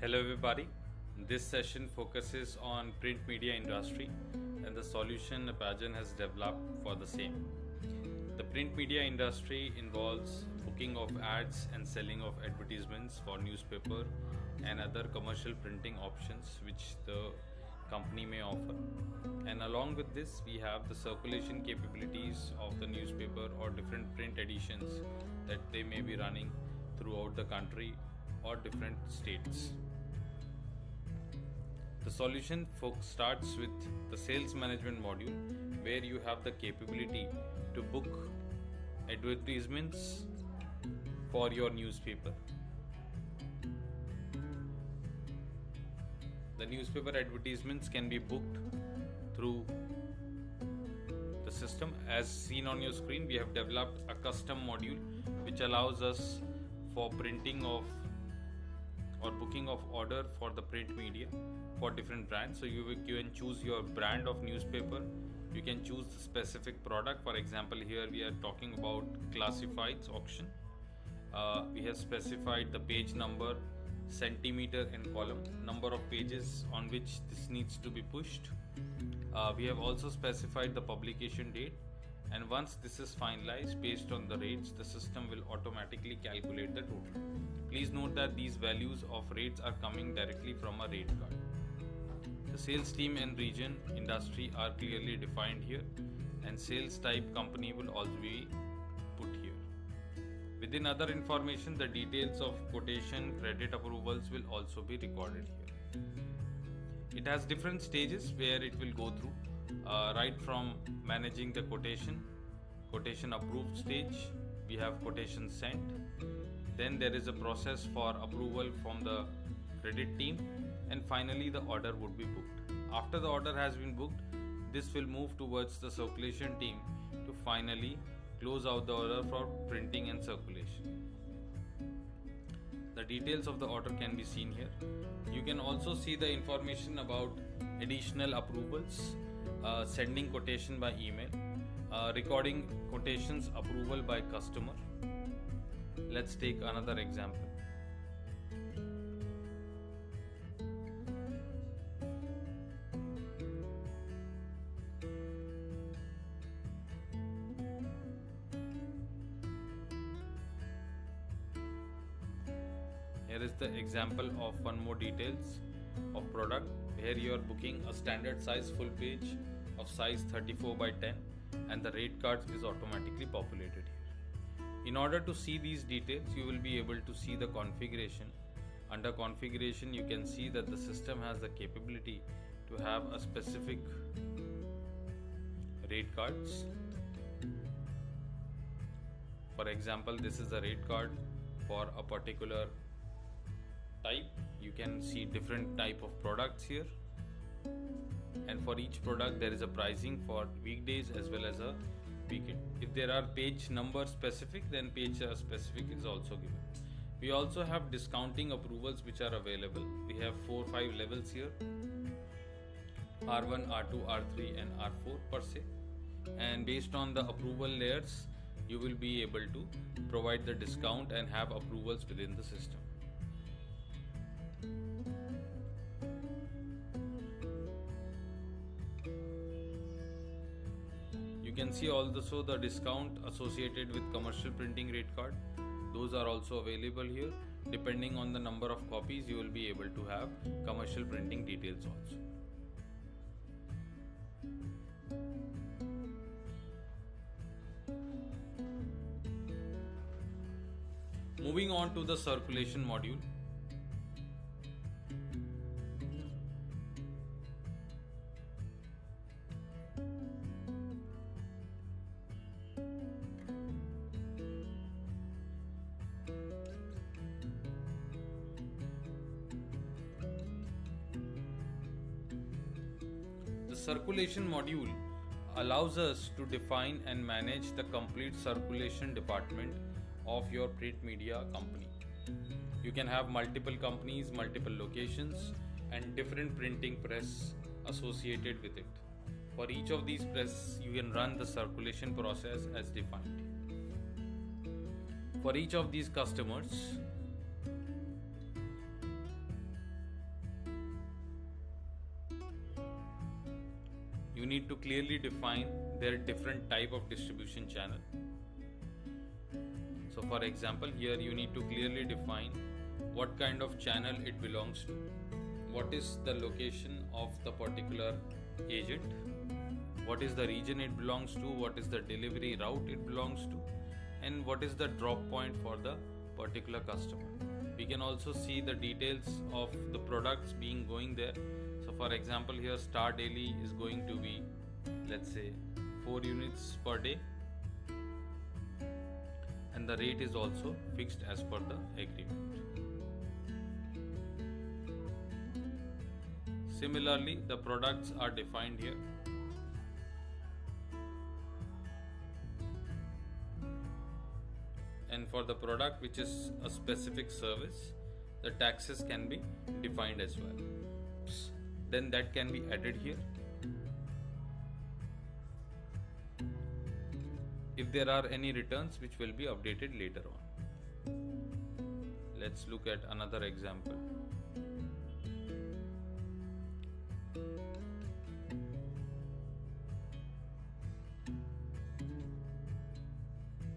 Hello everybody. This session focuses on print media industry and the solution Apagen has developed for the same. The print media industry involves booking of ads and selling of advertisements for newspaper and other commercial printing options which the company may offer. And along with this, we have the circulation capabilities of the newspaper or different print editions that they may be running throughout the country or different states. The solution starts with the sales management module, where you have the capability to book advertisements for your newspaper. The newspaper advertisements can be booked through the system. As seen on your screen, we have developed a custom module which allows us for printing of or booking of order for the print media for different brands. So you can choose your brand of newspaper. You can choose the specific product. For example, here we are talking about classifieds auction. We have specified the page number, centimeter and column, number of pages on which this needs to be pushed. We have also specified the publication date, and once this is finalized based on the rates, the system will automatically calculate the total. Please note that these values of rates are coming directly from a rate card. The sales team and region industry are clearly defined here, and sales type company will also be put here. Within other information, the details of quotation, credit approvals will also be recorded here. It has different stages where it will go through, right from managing the quotation approved stage, we have quotation sent. Then there is a process for approval from the credit team, and finally the order would be booked. After the order has been booked, this will move towards the circulation team to finally close out the order for printing and circulation. The details of the order can be seen here. You can also see the information about additional approvals, sending quotation by email, recording quotations approval by customer. Let's take another example. Here is the example of one more details of product, where you are booking a standard size full page of size 34 by 10, and the rate cards is automatically populated here. In order to see these details, you will be able to see the configuration. Under configuration, you can see that the system has the capability to have a specific rate cards. For example, this is a rate card for a particular type. You can see different type of products here, and for each product there is a pricing for weekdays as well as a weekend. If there are page number specific, then page specific is also given. We also have discounting approvals which are available. We have 4-5 levels here, R1, R2, R3 and R4 per se, and based on the approval layers you will be able to provide the discount and have approvals within the system. You can see also the discount associated with commercial printing rate card. Those are also available here. Depending on the number of copies, you will be able to have commercial printing details also. Moving on to the circulation module. The circulation module allows us to define and manage the complete circulation department of your print media company. You can have multiple companies, multiple locations, and different printing press associated with it. For each of these press, you can run the circulation process as defined. For each of these customers, you need to clearly define their different type of distribution channel. So for example, here you need to clearly define what kind of channel it belongs to, what is the location of the particular agent, what is the region it belongs to, what is the delivery route it belongs to, and what is the drop point for the particular customer. We can also see the details of the products being going there. So for example, here Star Daily is going to be, let's say, 4 units per day, and the rate is also fixed as per the agreement. Similarly, the products are defined here. And for the product which is a specific service, the taxes can be defined as well. Then that can be added here. If there are any returns which will be updated later on. Let's look at another example.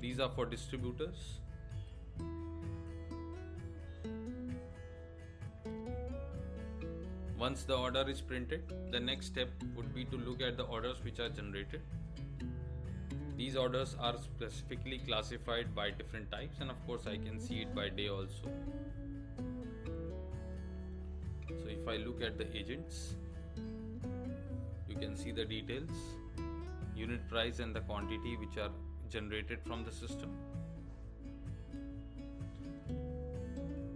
These are for distributors. Once the order is printed, the next step would be to look at the orders which are generated. These orders are specifically classified by different types, and of course I can see it by day also. So if I look at the agents, you can see the details, unit price and the quantity which are generated from the system.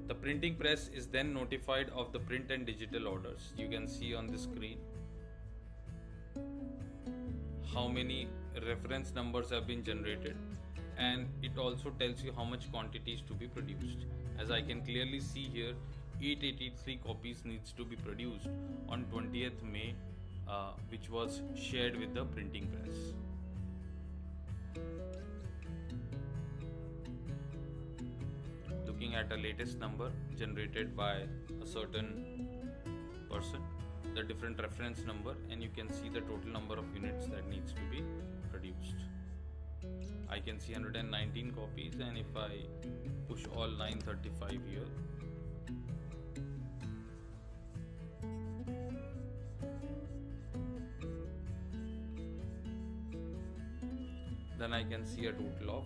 The printing press is then notified of the print and digital orders. You can see on the screen how many reference numbers have been generated, and it also tells you how much quantity is to be produced. As I can clearly see here, 883 copies needs to be produced on 20th May, which was shared with the printing press. Looking at a latest number generated by a certain person, the different reference number, and you can see the total number of units that needs to be produced. I can see 119 copies, and if I push all 935 here, then I can see a total of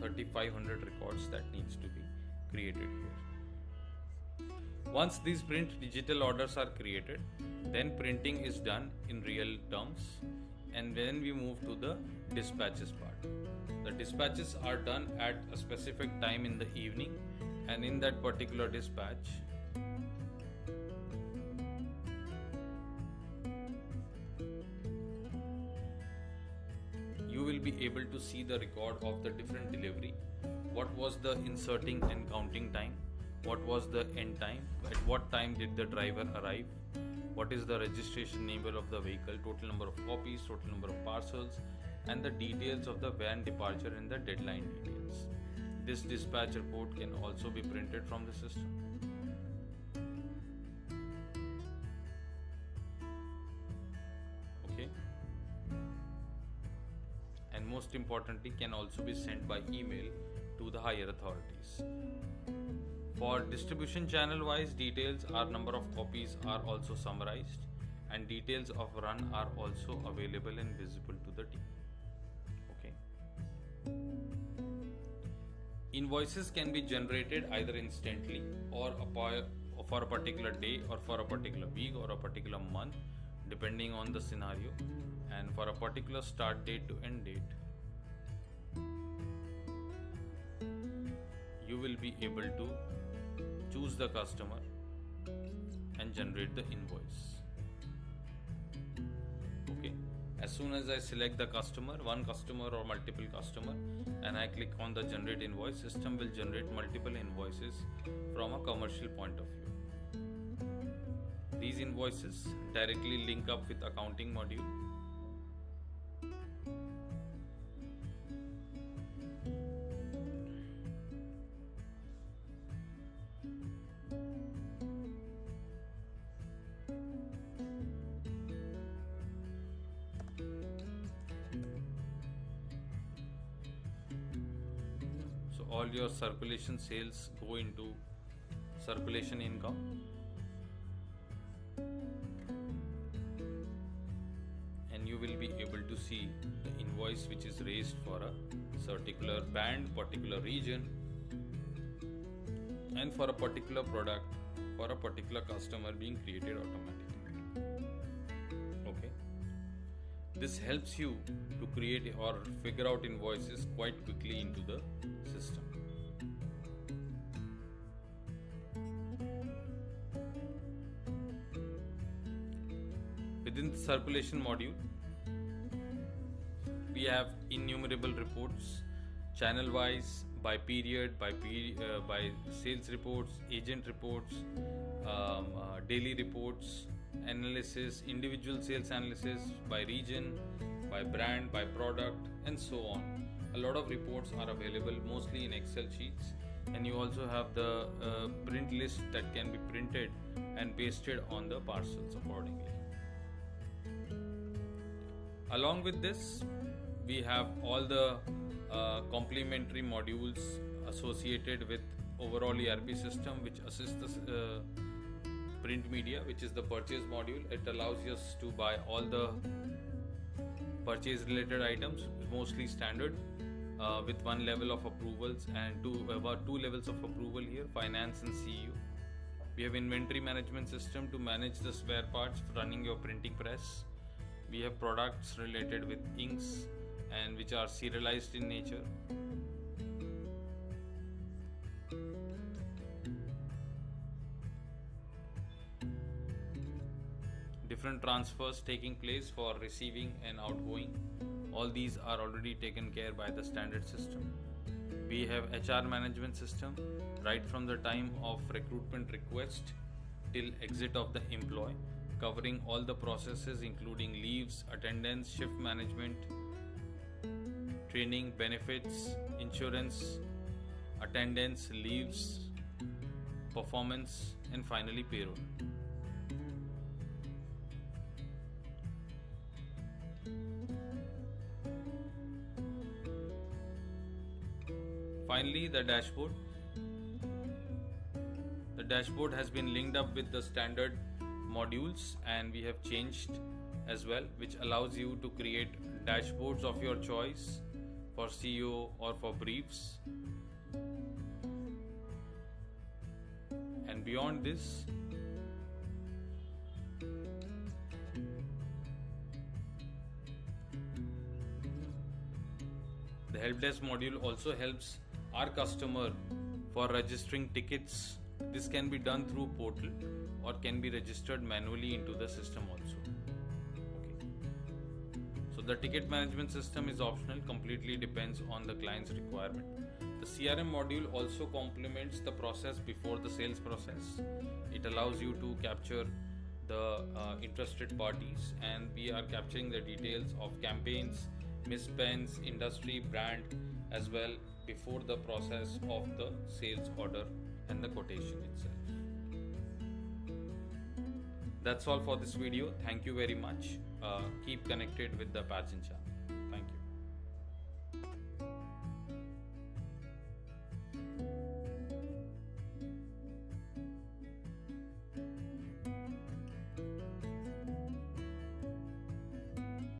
3500 records that needs to be created here. Once these print digital orders are created, then printing is done in real terms, and then we move to the dispatches part. The dispatches are done at a specific time in the evening, and in that particular dispatch, you will be able to see the record of the different delivery. What was the inserting and counting time? What was the end time? At what time did the driver arrive? What is the registration number of the vehicle? Total number of copies, total number of parcels, and the details of the van departure and the deadline details. This dispatch report can also be printed from the system. Okay. And most importantly, can also be sent by email to the higher authorities. For distribution channel wise, details are number of copies are also summarized, and details of run are also available and visible to the team. Okay. Invoices can be generated either instantly or for a particular day, or for a particular week, or a particular month, depending on the scenario, and for a particular start date to end date. You will be able to choose the customer and generate the invoice. Okay. As soon as I select the customer, one customer or multiple customer, and I click on the generate invoice, system will generate multiple invoices from a commercial point of view. These invoices directly link up with accounting module. all your circulation sales go into circulation income. And you will be able to see the invoice which is raised for a particular band, particular region, and for a particular product, for a particular customer being created automatically. Okay. This helps you to create or figure out invoices quite quickly into the system. Within the circulation module, we have innumerable reports, channel wise, by period, by sales reports, agent reports, daily reports, analysis, individual sales analysis by region, by brand, by product, and so on. A lot of reports are available mostly in Excel sheets, and you also have the print list that can be printed and pasted on the parcels accordingly. Along with this, we have all the complementary modules associated with overall ERP system, which assists the print media, which is the purchase module. It allows us to buy all the purchase related items, mostly standard, with one level of approvals and two levels of approval here, finance and CU. We have inventory management system to manage the spare parts for running your printing press. We have products related with inks and which are serialized in nature. Different transfers taking place for receiving and outgoing. All these are already taken care by the standard system. We have HR management system right from the time of recruitment request till exit of the employee, covering all the processes including leaves, attendance, shift management, training, benefits, insurance, attendance, leaves, performance, and finally payroll. Finally, the dashboard. The dashboard has been linked up with the standard modules, and we have changed as well, which allows you to create dashboards of your choice for CEO or for briefs. And beyond this, the help desk module also helps our customer for registering tickets. This can be done through portal or can be registered manually into the system also. Okay. So the ticket management system is optional, completely depends on the client's requirement. The CRM module also complements the process before the sales process. It allows you to capture the interested parties, and we are capturing the details of campaigns, mispens, industry, brand as well before the process of the sales order and the quotation itself. That's all for this video. Thank you very much. Keep connected with the Apagen channel.